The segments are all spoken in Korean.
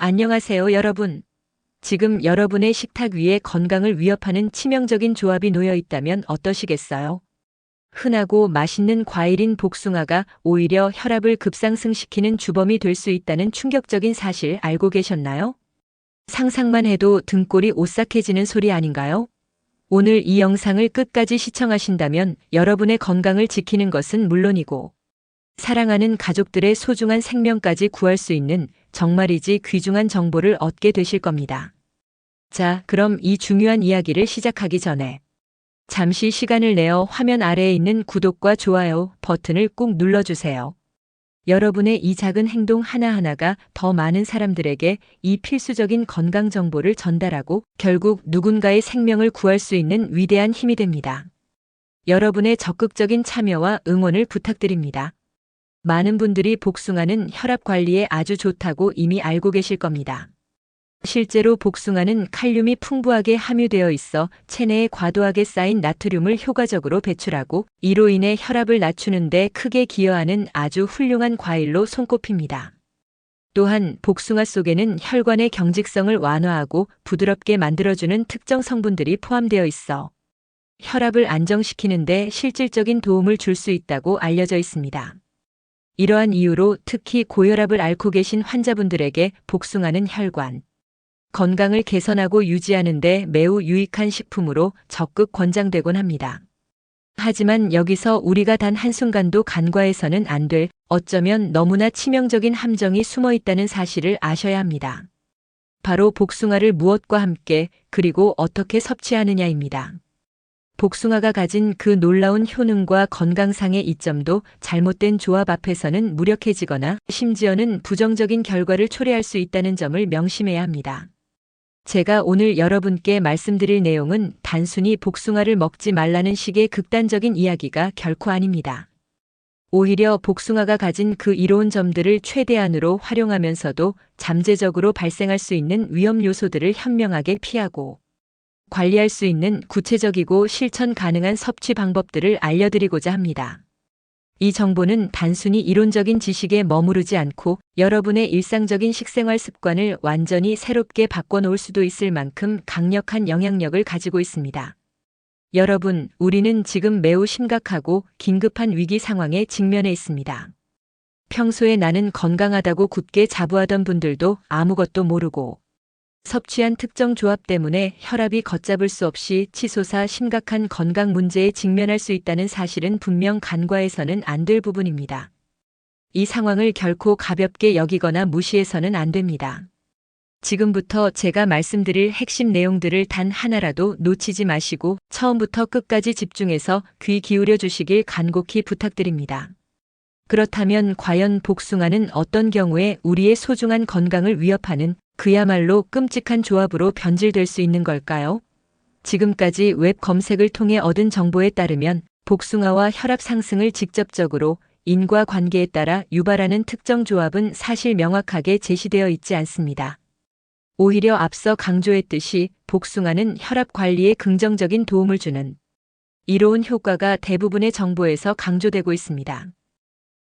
안녕하세요, 여러분. 지금 여러분의 식탁 위에 건강을 위협하는 치명적인 조합이 놓여 있다면 어떠시겠어요? 흔하고 맛있는 과일인 복숭아가 오히려 혈압을 급상승시키는 주범이 될 수 있다는 충격적인 사실 알고 계셨나요? 상상만 해도 등골이 오싹해지는 소리 아닌가요? 오늘 이 영상을 끝까지 시청하신다면 여러분의 건강을 지키는 것은 물론이고 사랑하는 가족들의 소중한 생명까지 구할 수 있는 정말이지 귀중한 정보를 얻게 되실 겁니다. 자, 그럼 이 중요한 이야기를 시작하기 전에 잠시 시간을 내어 화면 아래에 있는 구독과 좋아요 버튼을 꾹 눌러주세요. 여러분의 이 작은 행동 하나하나가 더 많은 사람들에게 이 필수적인 건강 정보를 전달하고 결국 누군가의 생명을 구할 수 있는 위대한 힘이 됩니다. 여러분의 적극적인 참여와 응원을 부탁드립니다. 많은 분들이 복숭아는 혈압 관리에 아주 좋다고 이미 알고 계실 겁니다. 실제로 복숭아는 칼륨이 풍부하게 함유되어 있어 체내에 과도하게 쌓인 나트륨을 효과적으로 배출하고 이로 인해 혈압을 낮추는 데 크게 기여하는 아주 훌륭한 과일로 손꼽힙니다. 또한 복숭아 속에는 혈관의 경직성을 완화하고 부드럽게 만들어주는 특정 성분들이 포함되어 있어 혈압을 안정시키는 데 실질적인 도움을 줄 수 있다고 알려져 있습니다. 이러한 이유로 특히 고혈압을 앓고 계신 환자분들에게 복숭아는 혈관 건강을 개선하고 유지하는 데 매우 유익한 식품으로 적극 권장되곤 합니다. 하지만 여기서 우리가 단 한순간도 간과해서는 안 될 어쩌면 너무나 치명적인 함정이 숨어 있다는 사실을 아셔야 합니다. 바로 복숭아를 무엇과 함께 그리고 어떻게 섭취하느냐입니다. 복숭아가 가진 그 놀라운 효능과 건강상의 이점도 잘못된 조합 앞에서는 무력해지거나 심지어는 부정적인 결과를 초래할 수 있다는 점을 명심해야 합니다. 제가 오늘 여러분께 말씀드릴 내용은 단순히 복숭아를 먹지 말라는 식의 극단적인 이야기가 결코 아닙니다. 오히려 복숭아가 가진 그 이로운 점들을 최대한으로 활용하면서도 잠재적으로 발생할 수 있는 위험 요소들을 현명하게 피하고 관리할 수 있는 구체적이고 실천 가능한 섭취 방법들을 알려드리고자 합니다. 이 정보는 단순히 이론적인 지식에 머무르지 않고 여러분의 일상적인 식생활 습관을 완전히 새롭게 바꿔놓을 수도 있을 만큼 강력한 영향력을 가지고 있습니다. 여러분, 우리는 지금 매우 심각하고 긴급한 위기 상황에 직면해 있습니다. 평소에 나는 건강하다고 굳게 자부하던 분들도 아무것도 모르고 섭취한 특정 조합 때문에 혈압이 걷잡을 수 없이 치솟아 심각한 건강 문제에 직면할 수 있다는 사실은 분명 간과해서는 안 될 부분입니다. 이 상황을 결코 가볍게 여기거나 무시해서는 안 됩니다. 지금부터 제가 말씀드릴 핵심 내용들을 단 하나라도 놓치지 마시고 처음부터 끝까지 집중해서 귀 기울여 주시길 간곡히 부탁드립니다. 그렇다면 과연 복숭아는 어떤 경우에 우리의 소중한 건강을 위협하는 그야말로 끔찍한 조합으로 변질될 수 있는 걸까요? 지금까지 웹 검색을 통해 얻은 정보에 따르면 복숭아와 혈압 상승을 직접적으로 인과관계에 따라 유발하는 특정 조합은 사실 명확하게 제시되어 있지 않습니다. 오히려 앞서 강조했듯이 복숭아는 혈압 관리에 긍정적인 도움을 주는 이로운 효과가 대부분의 정보에서 강조되고 있습니다.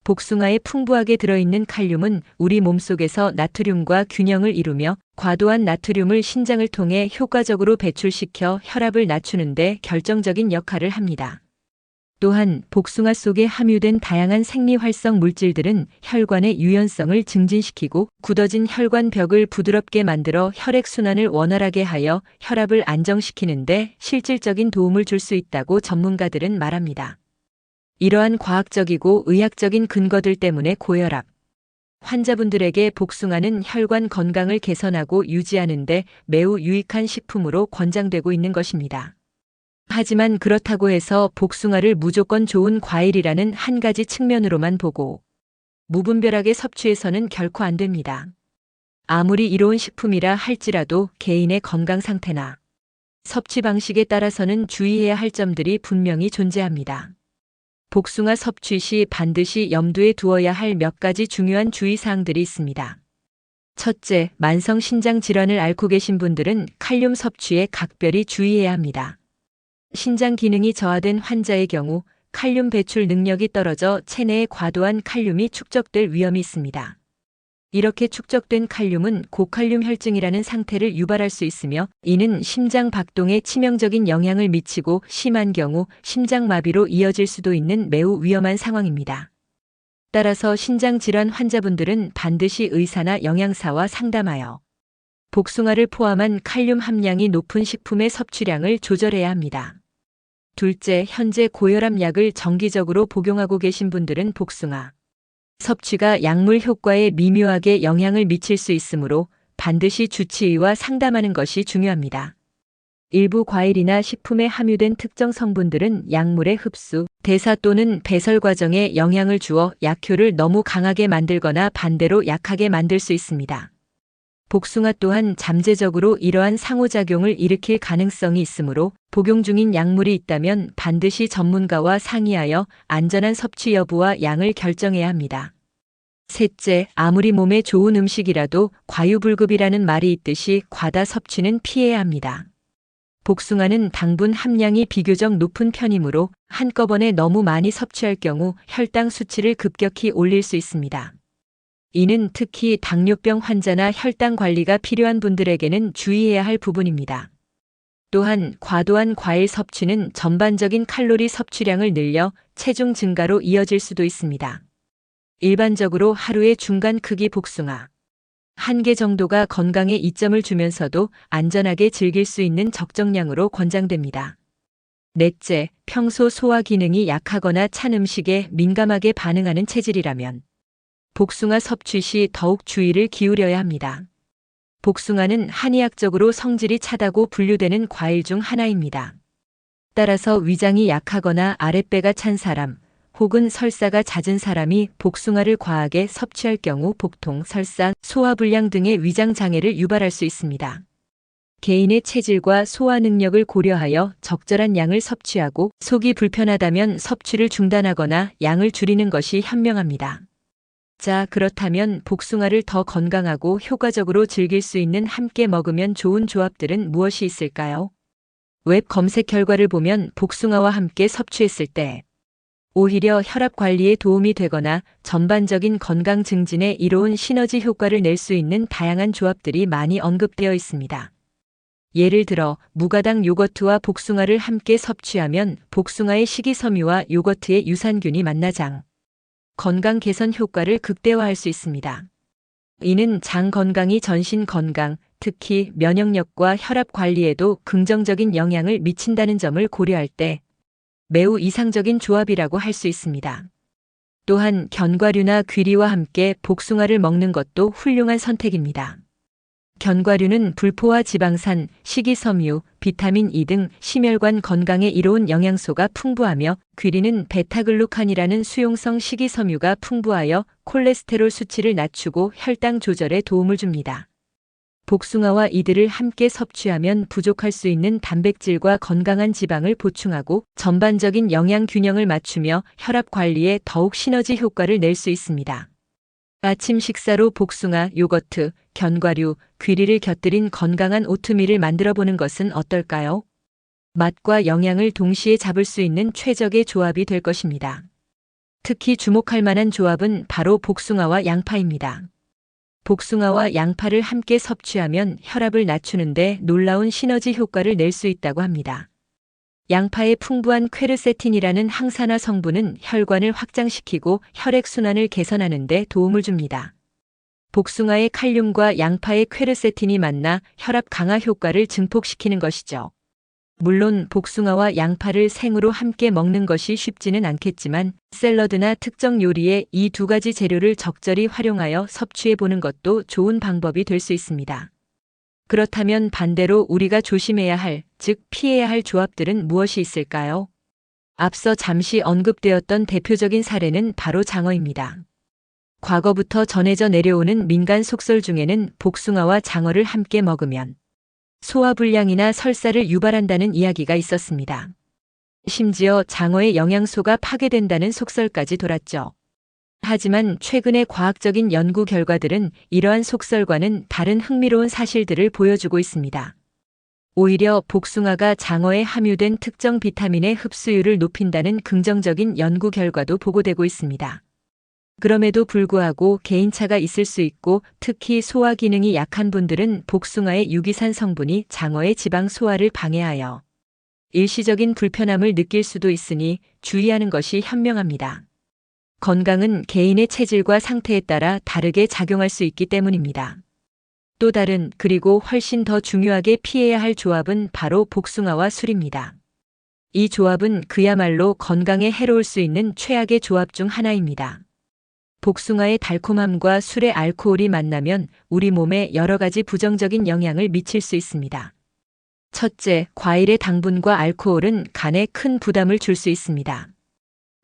복숭아에 풍부하게 들어있는 칼륨은 우리 몸속에서 나트륨과 균형을 이루며 과도한 나트륨을 신장을 통해 효과적으로 배출시켜 혈압을 낮추는 데 결정적인 역할을 합니다. 또한 복숭아 속에 함유된 다양한 생리활성 물질들은 혈관의 유연성을 증진시키고 굳어진 혈관 벽을 부드럽게 만들어 혈액순환을 원활하게 하여 혈압을 안정시키는 데 실질적인 도움을 줄 수 있다고 전문가들은 말합니다. 이러한 과학적이고 의학적인 근거들 때문에 고혈압 환자분들에게 복숭아는 혈관 건강을 개선하고 유지하는 데 매우 유익한 식품으로 권장되고 있는 것입니다. 하지만 그렇다고 해서 복숭아를 무조건 좋은 과일이라는 한 가지 측면으로만 보고 무분별하게 섭취해서는 결코 안 됩니다. 아무리 이로운 식품이라 할지라도 개인의 건강 상태나 섭취 방식에 따라서는 주의해야 할 점들이 분명히 존재합니다. 복숭아 섭취 시 반드시 염두에 두어야 할 몇 가지 중요한 주의사항들이 있습니다. 첫째, 만성 신장 질환을 앓고 계신 분들은 칼륨 섭취에 각별히 주의해야 합니다. 신장 기능이 저하된 환자의 경우 칼륨 배출 능력이 떨어져 체내에 과도한 칼륨이 축적될 위험이 있습니다. 이렇게 축적된 칼륨은 고칼륨 혈증이라는 상태를 유발할 수 있으며 이는 심장 박동에 치명적인 영향을 미치고 심한 경우 심장마비로 이어질 수도 있는 매우 위험한 상황입니다. 따라서 신장질환 환자분들은 반드시 의사나 영양사와 상담하여 복숭아를 포함한 칼륨 함량이 높은 식품의 섭취량을 조절해야 합니다. 둘째, 현재 고혈압 약을 정기적으로 복용하고 계신 분들은 복숭아 섭취가 약물 효과에 미묘하게 영향을 미칠 수 있으므로 반드시 주치의와 상담하는 것이 중요합니다. 일부 과일이나 식품에 함유된 특정 성분들은 약물의 흡수, 대사 또는 배설 과정에 영향을 주어 약효를 너무 강하게 만들거나 반대로 약하게 만들 수 있습니다. 복숭아 또한 잠재적으로 이러한 상호작용을 일으킬 가능성이 있으므로 복용 중인 약물이 있다면 반드시 전문가와 상의하여 안전한 섭취 여부와 양을 결정해야 합니다. 셋째, 아무리 몸에 좋은 음식이라도 과유불급이라는 말이 있듯이 과다 섭취는 피해야 합니다. 복숭아는 당분 함량이 비교적 높은 편이므로 한꺼번에 너무 많이 섭취할 경우 혈당 수치를 급격히 올릴 수 있습니다. 이는 특히 당뇨병 환자나 혈당 관리가 필요한 분들에게는 주의해야 할 부분입니다. 또한 과도한 과일 섭취는 전반적인 칼로리 섭취량을 늘려 체중 증가로 이어질 수도 있습니다. 일반적으로 하루의 중간 크기 복숭아 1개 정도가 건강에 이점을 주면서도 안전하게 즐길 수 있는 적정량으로 권장됩니다. 넷째, 평소 소화 기능이 약하거나 찬 음식에 민감하게 반응하는 체질이라면 복숭아 섭취 시 더욱 주의를 기울여야 합니다. 복숭아는 한의학적으로 성질이 차다고 분류되는 과일 중 하나입니다. 따라서 위장이 약하거나 아랫배가 찬 사람, 혹은 설사가 잦은 사람이 복숭아를 과하게 섭취할 경우 복통, 설사, 소화불량 등의 위장 장애를 유발할 수 있습니다. 개인의 체질과 소화 능력을 고려하여 적절한 양을 섭취하고 속이 불편하다면 섭취를 중단하거나 양을 줄이는 것이 현명합니다. 자, 그렇다면 복숭아를 더 건강하고 효과적으로 즐길 수 있는 함께 먹으면 좋은 조합들은 무엇이 있을까요? 웹 검색 결과를 보면 복숭아와 함께 섭취했을 때 오히려 혈압 관리에 도움이 되거나 전반적인 건강 증진에 이로운 시너지 효과를 낼 수 있는 다양한 조합들이 많이 언급되어 있습니다. 예를 들어 무가당 요거트와 복숭아를 함께 섭취하면 복숭아의 식이섬유와 요거트의 유산균이 만나 장 건강 개선 효과를 극대화할 수 있습니다. 이는 장 건강이 전신 건강, 특히 면역력과 혈압 관리에도 긍정적인 영향을 미친다는 점을 고려할 때 매우 이상적인 조합이라고 할 수 있습니다. 또한 견과류나 귀리와 함께 복숭아를 먹는 것도 훌륭한 선택입니다. 견과류는 불포화 지방산, 식이섬유, 비타민 E 등 심혈관 건강에 이로운 영양소가 풍부하며 귀리는 베타글루칸이라는 수용성 식이섬유가 풍부하여 콜레스테롤 수치를 낮추고 혈당 조절에 도움을 줍니다. 복숭아와 이들을 함께 섭취하면 부족할 수 있는 단백질과 건강한 지방을 보충하고 전반적인 영양 균형을 맞추며 혈압 관리에 더욱 시너지 효과를 낼 수 있습니다. 아침 식사로 복숭아, 요거트, 견과류, 귀리를 곁들인 건강한 오트밀을 만들어 보는 것은 어떨까요? 맛과 영양을 동시에 잡을 수 있는 최적의 조합이 될 것입니다. 특히 주목할 만한 조합은 바로 복숭아와 양파입니다. 복숭아와 양파를 함께 섭취하면 혈압을 낮추는데 놀라운 시너지 효과를 낼 수 있다고 합니다. 양파의 풍부한 퀘르세틴이라는 항산화 성분은 혈관을 확장시키고 혈액순환을 개선하는 데 도움을 줍니다. 복숭아의 칼륨과 양파의 퀘르세틴이 만나 혈압 강화 효과를 증폭시키는 것이죠. 물론 복숭아와 양파를 생으로 함께 먹는 것이 쉽지는 않겠지만 샐러드나 특정 요리에 이 두 가지 재료를 적절히 활용하여 섭취해 보는 것도 좋은 방법이 될 수 있습니다. 그렇다면 반대로 우리가 조심해야 할, 즉 피해야 할 조합들은 무엇이 있을까요? 앞서 잠시 언급되었던 대표적인 사례는 바로 장어입니다. 과거부터 전해져 내려오는 민간 속설 중에는 복숭아와 장어를 함께 먹으면 소화불량이나 설사를 유발한다는 이야기가 있었습니다. 심지어 장어의 영양소가 파괴된다는 속설까지 돌았죠. 하지만 최근의 과학적인 연구 결과들은 이러한 속설과는 다른 흥미로운 사실들을 보여주고 있습니다. 오히려 복숭아가 장어에 함유된 특정 비타민의 흡수율을 높인다는 긍정적인 연구 결과도 보고되고 있습니다. 그럼에도 불구하고 개인차가 있을 수 있고 특히 소화 기능이 약한 분들은 복숭아의 유기산 성분이 장어의 지방 소화를 방해하여 일시적인 불편함을 느낄 수도 있으니 주의하는 것이 현명합니다. 건강은 개인의 체질과 상태에 따라 다르게 작용할 수 있기 때문입니다. 또 다른 그리고 훨씬 더 중요하게 피해야 할 조합은 바로 복숭아와 술입니다. 이 조합은 그야말로 건강에 해로울 수 있는 최악의 조합 중 하나입니다. 복숭아의 달콤함과 술의 알코올이 만나면 우리 몸에 여러 가지 부정적인 영향을 미칠 수 있습니다. 첫째, 과일의 당분과 알코올은 간에 큰 부담을 줄 수 있습니다.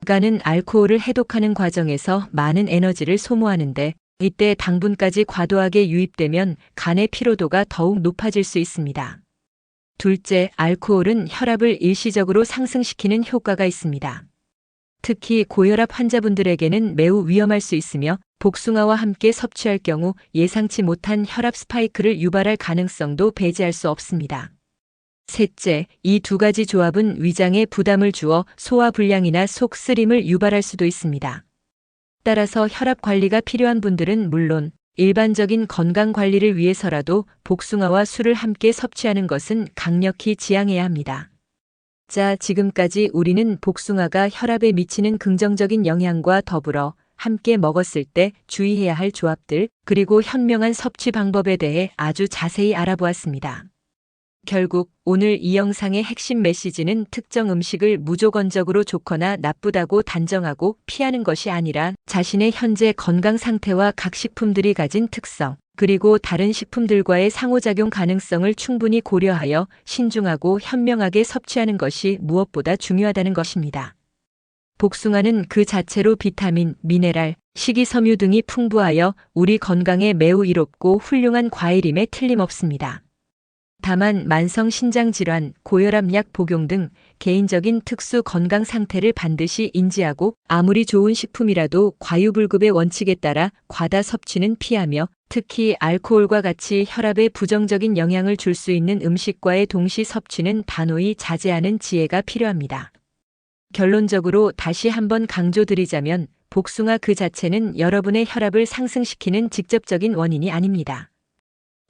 간은 알코올을 해독하는 과정에서 많은 에너지를 소모하는데 이때 당분까지 과도하게 유입되면 간의 피로도가 더욱 높아질 수 있습니다. 둘째, 알코올은 혈압을 일시적으로 상승시키는 효과가 있습니다. 특히 고혈압 환자분들에게는 매우 위험할 수 있으며 복숭아와 함께 섭취할 경우 예상치 못한 혈압 스파이크를 유발할 가능성도 배제할 수 없습니다. 셋째, 이 두 가지 조합은 위장에 부담을 주어 소화불량이나 속 쓰림을 유발할 수도 있습니다. 따라서 혈압 관리가 필요한 분들은 물론 일반적인 건강 관리를 위해서라도 복숭아와 술을 함께 섭취하는 것은 강력히 지양해야 합니다. 자, 지금까지 우리는 복숭아가 혈압에 미치는 긍정적인 영향과 더불어 함께 먹었을 때 주의해야 할 조합들, 그리고 현명한 섭취 방법에 대해 아주 자세히 알아보았습니다. 결국 오늘 이 영상의 핵심 메시지는 특정 음식을 무조건적으로 좋거나 나쁘다고 단정하고 피하는 것이 아니라 자신의 현재 건강 상태와 각 식품들이 가진 특성, 그리고 다른 식품들과의 상호작용 가능성을 충분히 고려하여 신중하고 현명하게 섭취하는 것이 무엇보다 중요하다는 것입니다. 복숭아는 그 자체로 비타민, 미네랄, 식이섬유 등이 풍부하여 우리 건강에 매우 이롭고 훌륭한 과일임에 틀림없습니다. 다만 만성 신장질환, 고혈압 약 복용 등 개인적인 특수 건강 상태를 반드시 인지하고 아무리 좋은 식품이라도 과유불급의 원칙에 따라 과다 섭취는 피하며 특히 알코올과 같이 혈압에 부정적인 영향을 줄 수 있는 음식과의 동시 섭취는 단호히 자제하는 지혜가 필요합니다. 결론적으로 다시 한번 강조드리자면 복숭아 그 자체는 여러분의 혈압을 상승시키는 직접적인 원인이 아닙니다.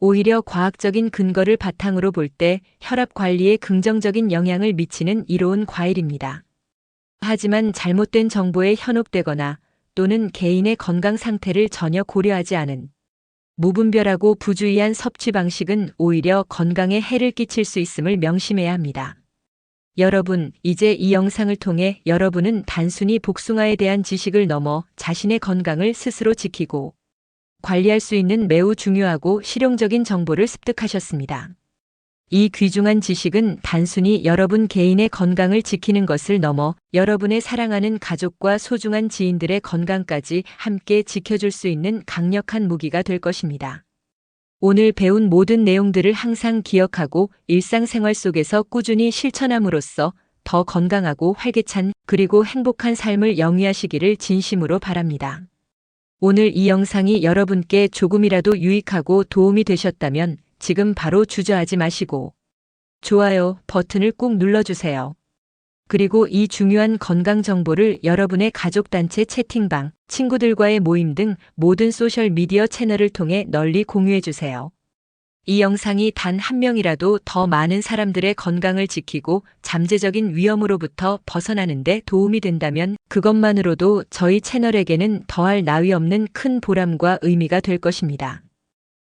오히려 과학적인 근거를 바탕으로 볼 때 혈압 관리에 긍정적인 영향을 미치는 이로운 과일입니다. 하지만 잘못된 정보에 현혹되거나 또는 개인의 건강 상태를 전혀 고려하지 않은 무분별하고 부주의한 섭취 방식은 오히려 건강에 해를 끼칠 수 있음을 명심해야 합니다. 여러분, 이제 이 영상을 통해 여러분은 단순히 복숭아에 대한 지식을 넘어 자신의 건강을 스스로 지키고 관리할 수 있는 매우 중요하고 실용적인 정보를 습득하셨습니다. 이 귀중한 지식은 단순히 여러분 개인의 건강을 지키는 것을 넘어 여러분의 사랑하는 가족과 소중한 지인들의 건강까지 함께 지켜줄 수 있는 강력한 무기가 될 것입니다. 오늘 배운 모든 내용들을 항상 기억하고 일상생활 속에서 꾸준히 실천함으로써 더 건강하고 활기찬 그리고 행복한 삶을 영위하시기를 진심으로 바랍니다. 오늘 이 영상이 여러분께 조금이라도 유익하고 도움이 되셨다면 지금 바로 주저하지 마시고 좋아요 버튼을 꾹 눌러주세요. 그리고 이 중요한 건강 정보를 여러분의 가족단체 채팅방, 친구들과의 모임 등 모든 소셜미디어 채널을 통해 널리 공유해주세요. 이 영상이 단 한 명이라도 더 많은 사람들의 건강을 지키고 잠재적인 위험으로부터 벗어나는 데 도움이 된다면 그것만으로도 저희 채널에게는 더할 나위 없는 큰 보람과 의미가 될 것입니다.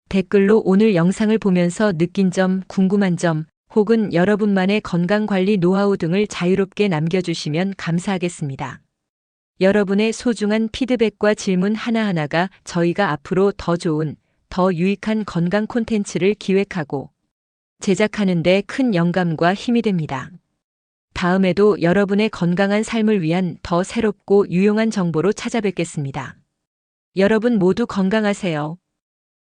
댓글로 오늘 영상을 보면서 느낀 점, 궁금한 점, 혹은 여러분만의 건강관리 노하우 등을 자유롭게 남겨주시면 감사하겠습니다. 여러분의 소중한 피드백과 질문 하나하나가 저희가 앞으로 더 좋은, 더 유익한 건강 콘텐츠를 기획하고 제작하는 데 큰 영감과 힘이 됩니다. 다음에도 여러분의 건강한 삶을 위한 더 새롭고 유용한 정보로 찾아뵙겠습니다. 여러분 모두 건강하세요.